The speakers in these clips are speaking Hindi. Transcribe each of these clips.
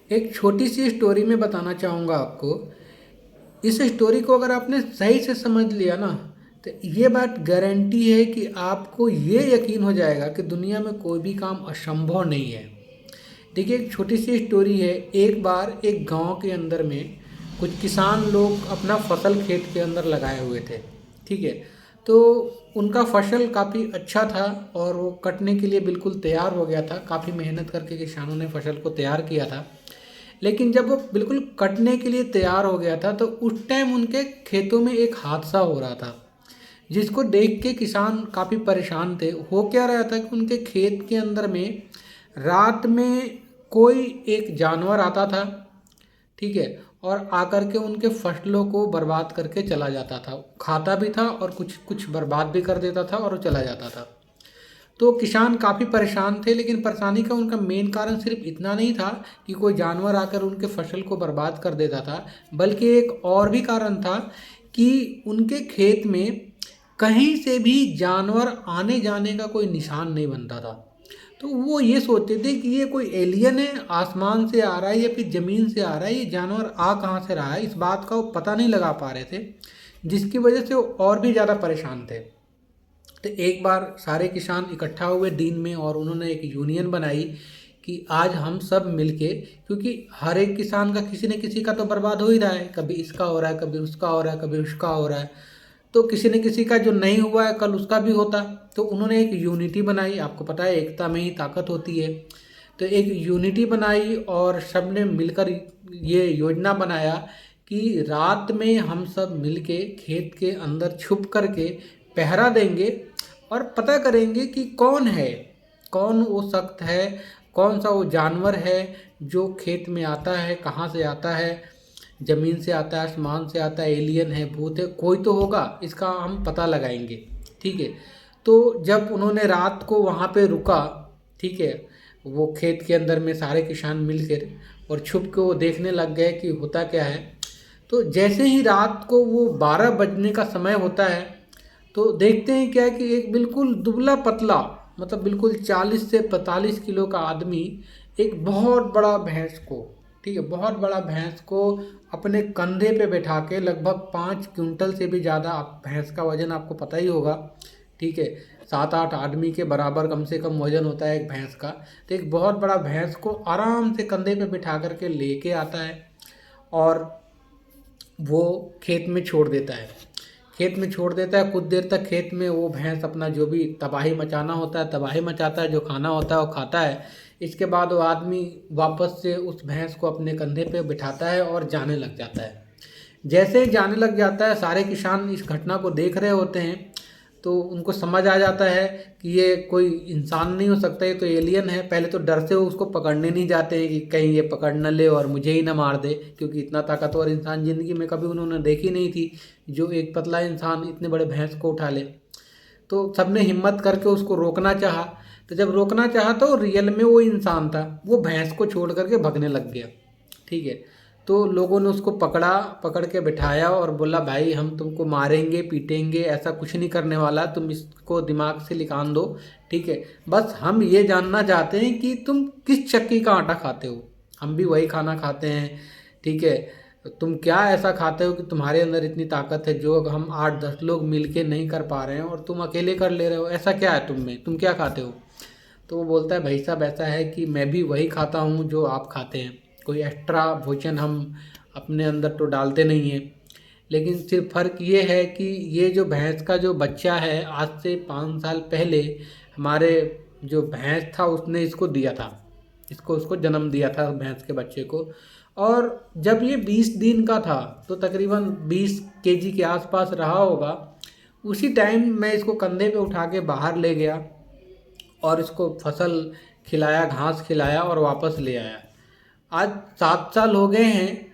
एक छोटी सी स्टोरी में बताना चाहूँगा आपको। इस स्टोरी को अगर आपने सही से समझ लिया ना, तो ये बात गारंटी है कि आपको ये यकीन हो जाएगा कि दुनिया में कोई भी काम असंभव नहीं है। देखिए, एक छोटी सी स्टोरी है। एक बार एक गांव के अंदर में कुछ किसान लोग अपना फसल खेत के अंदर लगाए हुए थे। ठीक है। तो उनका फसल काफ़ी अच्छा था और वो कटने के लिए बिल्कुल तैयार हो गया था। काफ़ी मेहनत करके किसानों ने फसल को तैयार किया था। लेकिन जब वो बिल्कुल कटने के लिए तैयार हो गया था, तो उस टाइम उनके खेतों में एक हादसा हो रहा था, जिसको देख के किसान काफ़ी परेशान थे। हो क्या रहा था कि उनके खेत के अंदर में रात में कोई एक जानवर आता था। ठीक है। और आकर के उनके फसलों को बर्बाद करके चला जाता था। खाता भी था और कुछ कुछ बर्बाद भी कर देता था और वो चला जाता था। तो किसान काफ़ी परेशान थे, लेकिन परेशानी का उनका मेन कारण सिर्फ इतना नहीं था कि कोई जानवर आकर उनके फसल को बर्बाद कर देता था, बल्कि एक और भी कारण था कि उनके खेत में कहीं से भी जानवर आने जाने का कोई निशान नहीं बनता था। तो वो ये सोचते थे कि ये कोई एलियन है, आसमान से आ रहा है या फिर ज़मीन से आ रहा है, ये जानवर आ कहाँ से रहा है, इस बात का वो पता नहीं लगा पा रहे थे, जिसकी वजह से वो और भी ज़्यादा परेशान थे। तो एक बार सारे किसान इकट्ठा हुए दिन में और उन्होंने एक यूनियन बनाई कि आज हम सब मिलके, क्योंकि हर एक किसान का किसी न किसी का तो बर्बाद हो ही रहा है, कभी इसका हो रहा है, कभी उसका हो रहा है, कभी उसका हो रहा है। तो किसी न किसी का जो नहीं हुआ है कल उसका भी होता। तो उन्होंने एक यूनिटी बनाई। आपको पता है एकता में ही ताकत होती है। तो एक यूनिटी बनाई और सब ने मिलकर ये योजना बनाया कि रात में हम सब मिलके खेत के अंदर छुप करके पहरा देंगे और पता करेंगे कि कौन है, कौन वो सख्त है, कौन सा वो जानवर है जो खेत में आता है, कहाँ से आता है, ज़मीन से आता है, आसमान से आता है, एलियन है, भूत है, कोई तो होगा, इसका हम पता लगाएंगे। ठीक है। तो जब उन्होंने रात को वहाँ पे रुका, ठीक है, वो खेत के अंदर में सारे किसान मिलकर और छुप के वो देखने लग गए कि होता क्या है। तो जैसे ही रात को वो 12 बजने का समय होता है, तो देखते हैं क्या कि एक बिल्कुल दुबला पतला, मतलब बिल्कुल 40 से 45 किलो का आदमी एक बहुत बड़ा भैंस को, ठीक है, बहुत बड़ा भैंस को अपने कंधे पे बैठा के, लगभग 5 क्विंटल से भी ज़्यादा, भैंस का वजन आपको पता ही होगा। ठीक है। 7-8 आदमी के बराबर कम से कम वजन होता है एक भैंस का। तो एक बहुत बड़ा भैंस को आराम से कंधे पे बिठा करके लेके आता है और वो खेत में छोड़ देता है। खेत में छोड़ देता है। कुछ देर तक खेत में वो भैंस अपना जो भी तबाही मचाना होता है तबाही मचाता है, जो खाना होता है वो खाता है। इसके बाद वो आदमी वापस से उस भैंस को अपने कंधे पे बिठाता है और जाने लग जाता है। जैसे ही जाने लग जाता है, सारे किसान इस घटना को देख रहे होते हैं। तो उनको समझ आ जाता है कि ये कोई इंसान नहीं हो सकता, ये तो एलियन है। पहले तो डर से वो उसको पकड़ने नहीं जाते हैं कि कहीं ये पकड़ न ले और मुझे ही ना मार दे, क्योंकि इतना ताकतवर इंसान ज़िंदगी में कभी उन्होंने देखी नहीं थी, जो एक पतला इंसान इतने बड़े भैंस को उठा ले। तो सबने हिम्मत करके उसको रोकना चाहा। तो जब रोकना चाहा तो रियल में वो इंसान था, वो भैंस को छोड़ करके भगने लग गया। ठीक है। तो लोगों ने उसको पकड़ा, पकड़ के बिठाया और बोला, भाई हम तुमको मारेंगे पीटेंगे, ऐसा कुछ नहीं करने वाला, तुम इसको दिमाग से निकाल दो। ठीक है। बस हम ये जानना चाहते हैं कि तुम किस चक्की का आटा खाते हो, हम भी वही खाना खाते हैं। ठीक है। तुम क्या ऐसा खाते हो कि तुम्हारे अंदर इतनी ताकत है जो हम 8-10 लोग मिलके नहीं कर पा रहे हैं और तुम अकेले कर ले रहे हो, ऐसा क्या है तुम में, तुम क्या खाते हो। तो वो बोलता है, भाई साहब ऐसा है कि मैं भी वही खाता हूँ जो आप खाते हैं, कोई एक्स्ट्रा भोजन हम अपने अंदर तो डालते नहीं हैं। लेकिन सिर्फ फ़र्क ये है कि ये जो भैंस का जो बच्चा है, आज से 5 साल पहले हमारे जो भैंस था उसने इसको दिया था, इसको उसको जन्म दिया था भैंस के बच्चे को। और जब ये 20 दिन का था तो तकरीबन 20 केजी के आसपास रहा होगा। उसी टाइम मैं इसको कंधे पे उठा के बाहर ले गया और इसको फसल खिलाया, घास खिलाया और वापस ले आया। आज 7 साल हो गए हैं,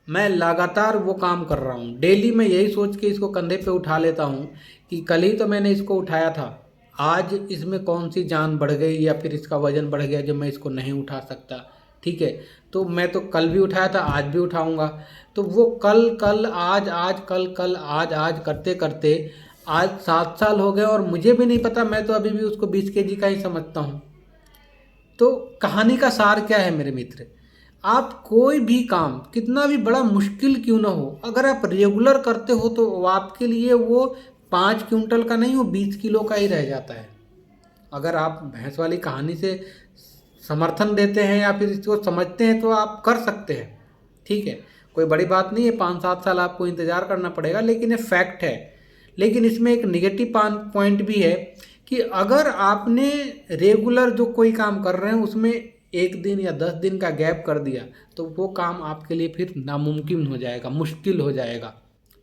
मैं लगातार वो काम कर रहा हूँ। डेली मैं यही सोच के इसको कंधे पे उठा लेता हूँ कि कल ही तो मैंने इसको उठाया था, आज इसमें कौन सी जान बढ़ गई या फिर इसका वज़न बढ़ गया जो मैं इसको नहीं उठा सकता। ठीक है। तो मैं तो कल भी उठाया था, आज भी उठाऊँगा। तो वो कल कल आज आज कल कल आज आज करते करते आज 7 साल हो गए और मुझे भी नहीं पता, मैं तो अभी भी उसको 20 केजी का ही समझता हूँ। तो कहानी का सार क्या है मेरे मित्र, आप कोई भी काम कितना भी बड़ा मुश्किल क्यों ना हो, अगर आप रेगुलर करते हो तो वो आपके लिए वो 5 क्विंटल का नहीं, वो 20 किलो का ही रह जाता है। अगर आप भैंस वाली कहानी से समर्थन देते हैं या फिर इसको समझते हैं तो आप कर सकते हैं, ठीक है, कोई बड़ी बात नहीं है। 5-7 साल आपको इंतज़ार करना पड़ेगा, लेकिन ये फैक्ट है। लेकिन इसमें एक निगेटिव पॉइंट भी है कि अगर आपने रेगुलर जो कोई काम कर रहे हैं उसमें 1 दिन या 10 दिन का गैप कर दिया तो वो काम आपके लिए फिर नामुमकिन हो जाएगा, मुश्किल हो जाएगा,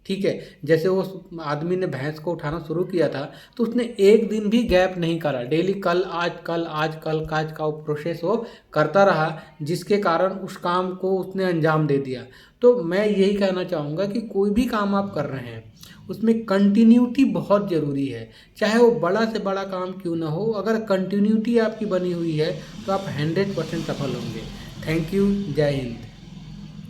ठीक है। जैसे वो आदमी ने भैंस को उठाना शुरू किया था तो उसने 1 दिन भी गैप नहीं करा, डेली कल आज कल आज कल आज का वो प्रोसेस वो करता रहा, जिसके कारण उस काम को उसने अंजाम दे दिया। तो मैं यही कहना चाहूँगा कि कोई भी काम आप कर रहे हैं उसमें कंटिन्यूटी बहुत ज़रूरी है, चाहे वो बड़ा से बड़ा काम क्यों ना हो। अगर कंटिन्यूटी आपकी बनी हुई है तो आप 100% सफल होंगे। Thank you. जय हिंद।